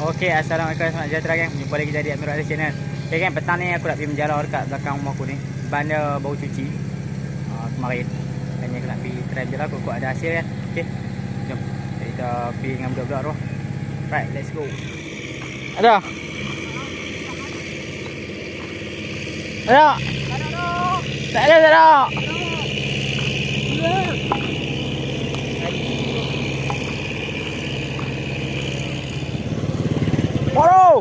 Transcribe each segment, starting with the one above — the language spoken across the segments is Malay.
Okey, assalamualaikum, selamat sejahtera gang. Jumpa lagi jadi Amirul Aziz channel. Okey gang, petang ni aku nak pergi menjala dekat belakang rumah aku ni. Banda bau cuci. Kemarin hanya aku nak pergi try menjala, aku ada hasil kan. Okey. Jom. Kita pergi dengan budak-budak tu. Right, let's go. Ada. Ada. Tak ada, tak ada. Moro!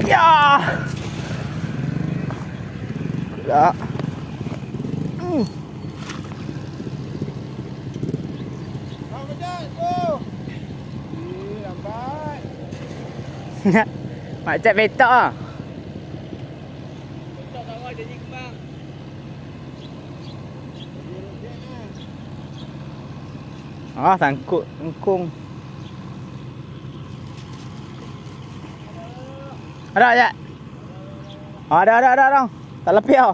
Ya! Ya. Lambat. Macam betok ah. Betok tak ada janji kembang. Sangkut engkung. Ada tak? Ada. Tak lebih tau.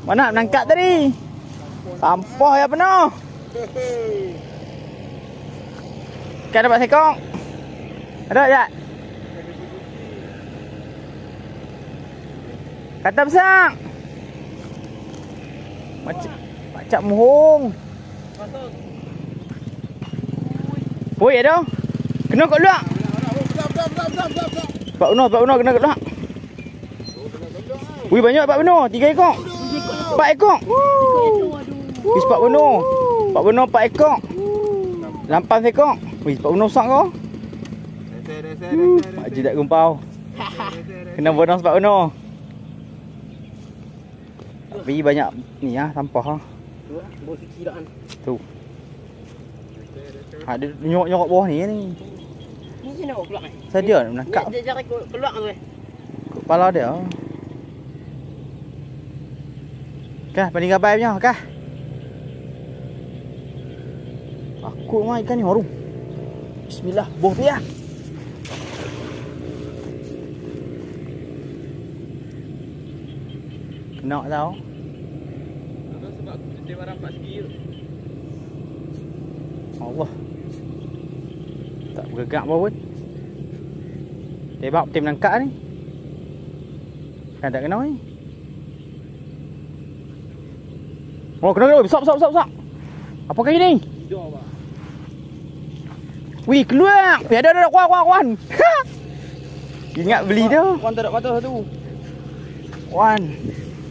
Mana nak menangkap tadi? Sampah ya penuh. Kan dapat sekong? Ada tak? Kata besar. Macam muhung. Woi ada. Kena kat luar. Pak Uno kena kat luar. Wih banyak Pak Uno, 3 ekor. 4 ekor. Wih Pak Uno. Pak Uno 4 ekor. 8 ekor. Wih Pak Uno besar kau. Pak Haji tak gumpau. Kena bonus Pak Uno. Tapi banyak ni sampah Bau suci dah kan. Tu. Ada nyorok bawah ni. Ni sini nak keluar ni. Saya nak menangkap. Dia cari keluar tu. Kepala dia. Kah, panding gabai punya, kah? Aku mah ikan ni harum. Bismillah, boh dia. Kena tau. Sebab aku tetap barang 4 segi tu. Allah. Tak bergerak pun. Tebak tim menangkap ni. Kan tak kena ni. Oh kena. Besar. Apa kali ni? Jom bang. Wih keluar. Ada kawan. Ingat beli tu. Kawan tak ada patah satu. Wan.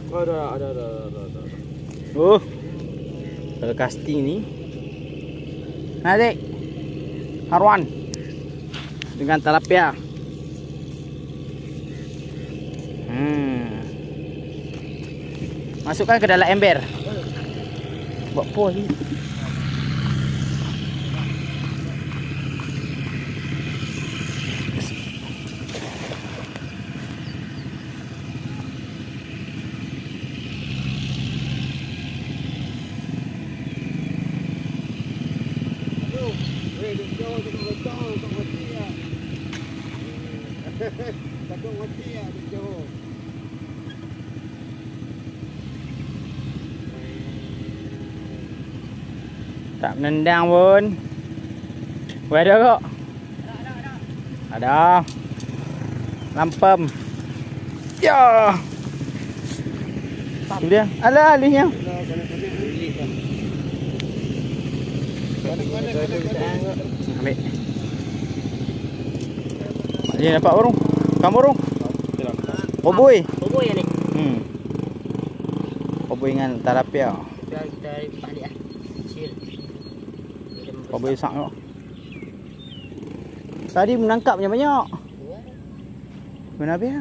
Ada. Kalau casting ni. Adik. Harwan. Dengan tilapia. Masukkan ke dalam ember. Buat apa ni? Takut mati ya di Johor. Tak menendang pun. Weh ada kok? Ada. Lampam. Ya. Tu dia. Alah alihnya. Ambil. Ni dapat burung. Kamu burung. Koboi. Koboi ya ni. Koboi dengan tilapia. Kita balik ah. Kecil. Koboi besar kok. Tadi menangkap banyak. Mana habis?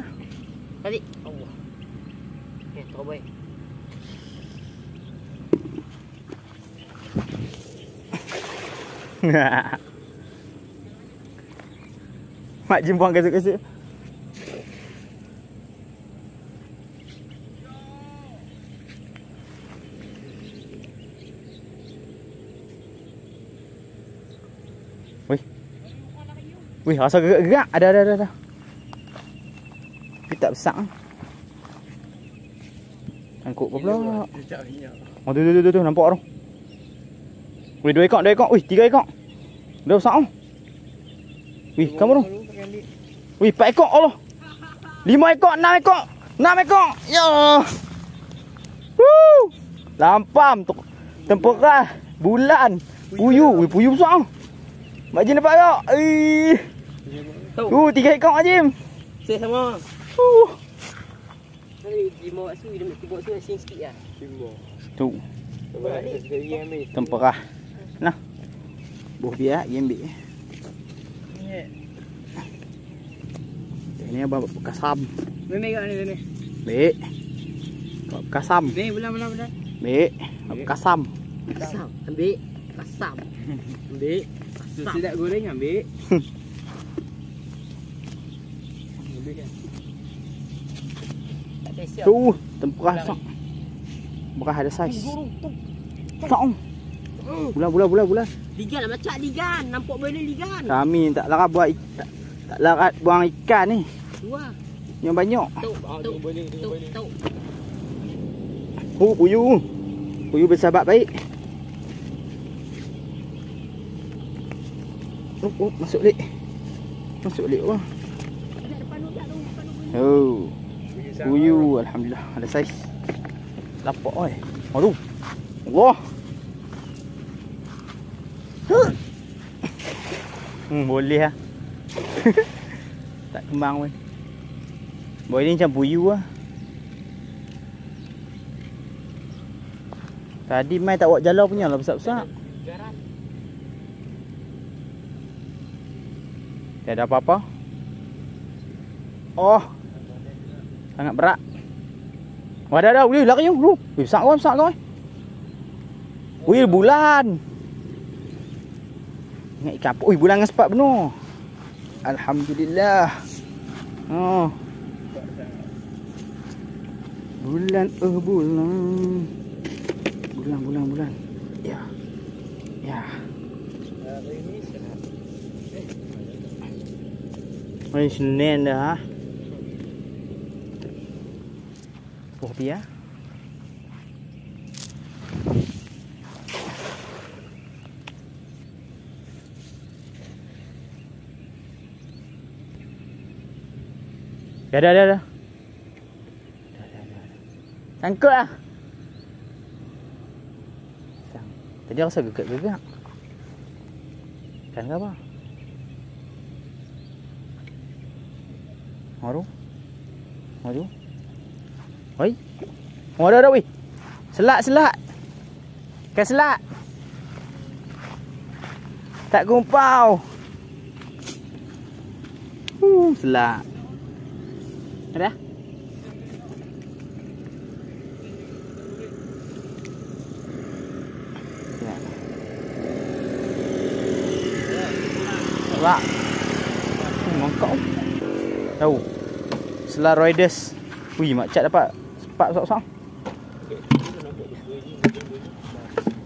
Tadi. Allah. Okey, koboi. Mak Jim buang kasut-kasut. Wih, rasa gerak-gerak. Ada. Tapi tak besar. Angkut apa pula? Oh tu nampak orang. Wih, 2 ekor, 2 ekor. Wih, 3 ekor. Dah besar. Wih, kamu tu. Wih, 4 ekor. Allah. 5 ekor, 6 ekor. 6 ekor. Ya. Woo. Lampam tu. Temperah. Bulan. Puyuh. Wih, puyuh besar. Mak Jim dapat tak? 3 ekor Mak Jim. Saya sama. Dia bawa su, dia bawa su asin sikit lah. Tu. Temperah. Nah. Buh biar dia ambil. Ini abang kasam. Memang kat ni. Baik. Kasam. Ni bulan. Baik. Kasam. Kasam. Ambil. Kasam. Ambil. Kasam. Sedap goreng ambil. Tu, temperah sak. Berah ada saiz. Sak. Bulan. Ligan lah macam ligan. Nampak boleh ligan. Kami tak larat buat tak larat buang ikan ni. Dua. Yang banyak. Tu. Puyuh. Puyuh bersahabat baik. Masuk lek. Wah. Oh. Puyuh, alhamdulillah ada saiz. Lapak oi. Aduh. Allah. Boleh lah. Tak kembang pun. Boy ni macam puyuh lah. Tadi mai tak buat jalau punya lah besar-besar. Tiada apa-apa. Oh. Sangat berat. Wah dah. Wih lari you. Wih besar kau. Wih bulan. Ingat ikan apa? Wih bulan dengan sepat benar. Alhamdulillah. Oh. Bulan. Bulan. Ya. Hari Senin dah. Oh biar. Dah. Sangkut lah. Tadi rasa gegak-gegak. Ikan ke apa? Maru. Oi. Oh dah weh. Selak. Ikan selak. Tak gumpau. Selak. Ada? Selak. Mangkau. Tahu. Selak Riders. Wih, mak cat dapat sepak besar-besar.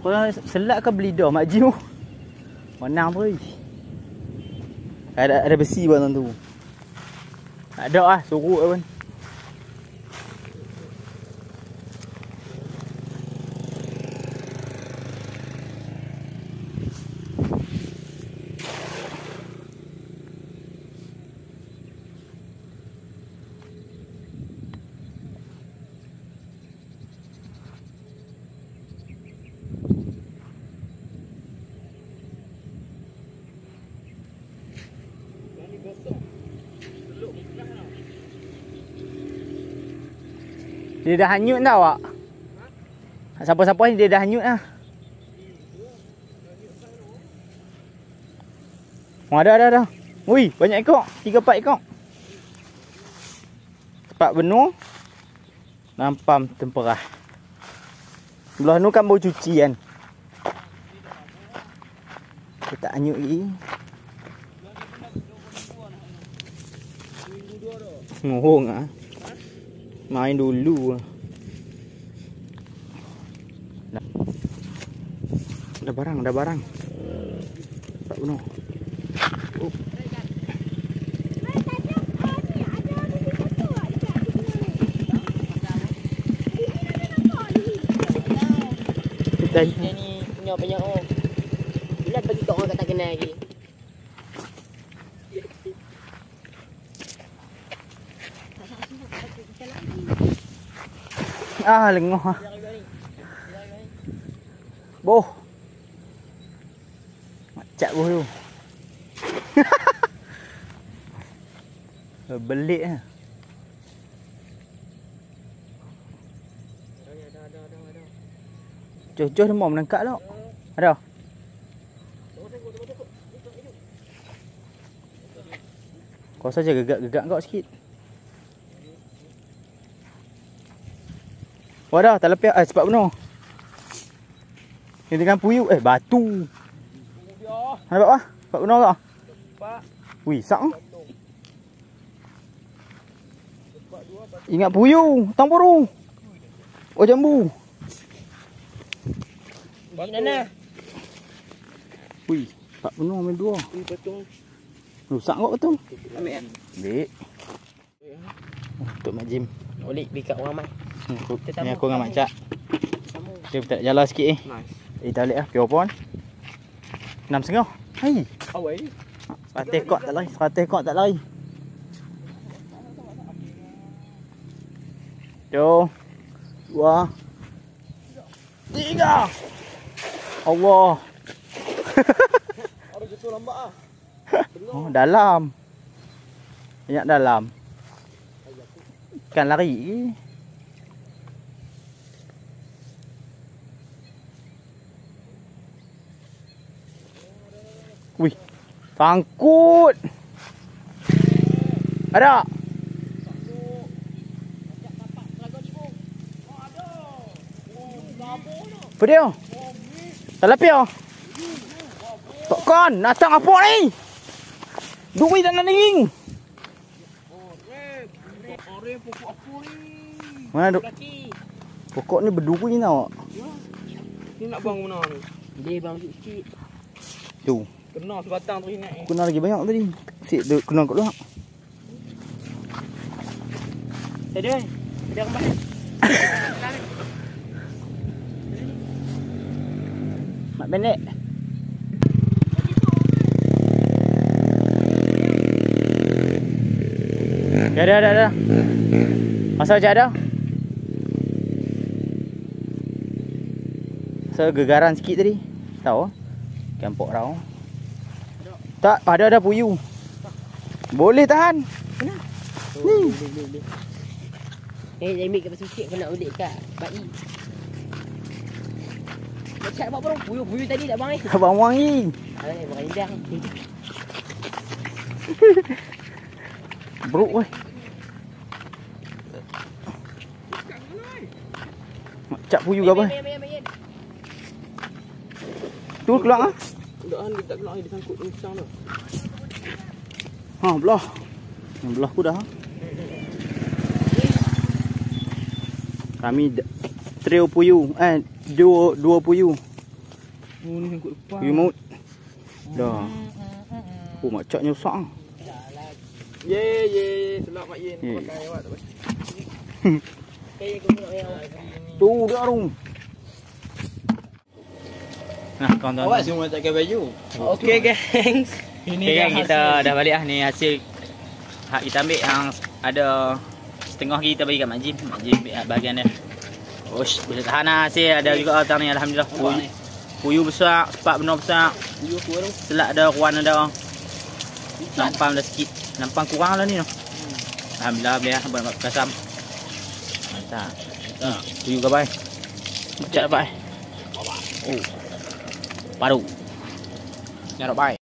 Kau selak ke beli dah mak Jiu? Menang tu. Ada besi buat tu. Tak ada lah, sorok pun. Dia dah hanyut tau awak. Siapa-siapa ni dia dah hanyut lah. Oh ada. Wih, banyak ekor. 3-4 ekor. Sepak benuh. Nampam temperah. Sebelah ni kan bau cuci kan. Dia tak hanyut lagi. Ngohong ah. Main dulu. Ada barang. Tak benar. Oh. Dia ni punya banyak orang. Bila bagi kat orang kat tak kenal lagi. Ah, lengoh ah. Boh. Macak boh tu. Belik ah. Joh dia mau menangkap tak? Ada. Kau saja gegak-gegak kau sikit. Wah dah, tak lepas. Cepat penuh. Ini dengan puyuh. Batu. Nampak apa? Cepat penuh tak? Wih, sak. Ingat puyuh. Tang boru. Oh, jambu. Nana. Wih, cepat penuh main dua. Betul. Rusak kau betul. Ambil kan? Ambil. Untuk Mak Jim. Boleh beli kat orang mai. Ni aku dengan Mak Cak. Dia tak jalan sikit ni. Nice. Tak balik lah. Pure pon. 6.5. Hai. Awal. 100 kot tak lari. 100 kot tak lari. Jom. 2. 3. Allah. Ada jatuh lambat ah. Oh, dalam. Banyak dalam. Ikan lari. Wih. Sangkut. Ada. Apa dia? Tak lapis. Tok kon, datang apa ni? Duit tak nak ning. Orang pokok apa ni? Mana duk? Pokok ni berduri tau. Ni nak bang mana ni? Dia bang sikit. Tu. Kena sebatang tu ingat eh. Kena lagi banyak tadi. Sik duk kena kat luar. Tadi oi. Tadi kembali. Mak pendek. Ada. Masa je ada. Saya gegaran sikit tadi. Tahu? Campur rau. Tak, ada puyuh. Boleh tahan. Ni. Boleh. Saya ambil kat pasal sikit aku nak ulik kat bayi. Macam apa bro? Puyuh tadi tak bang ni? Abang wangi. Alah, bang indang. Bro weh. Macak puyuh ke apa? Main. Tu keluar ah. Dah dia tak keluar dia sangkut ni besar tu. Ha, belah. Yang belah ku dah. Kami trio puyuh. Dua puyuh. Oh ni sangkut depan. Puyuh maut. Dah. Oh, macaknya rosak ah. Ye, selap Mak Yin Ye. pakai awak tak apa. Kayak aku nak awak. Tu dia arung. Nah, kawan-kawan. Awak semua tak pakai baju. Okey gengs. Ini kan kita dah balik lah ni hasil hak kita ambil yang ada setengah kita bagi kat Mak Jim. Mak Jim ambil bahagian dia. Osh, boleh tahan lah hasil. Ada juga otang ni alhamdulillah. Puyuh besar, sepak benar besar. Puyuh kurang. Selak ada, ruan ada. Nampang dah sikit. Nampang kurang lah ni noh. Alhamdulillah boleh lah buat dapat kasam. Mantap. Puyuh ke bye. Macam dapat. Oh. Paru. Nyarok bye.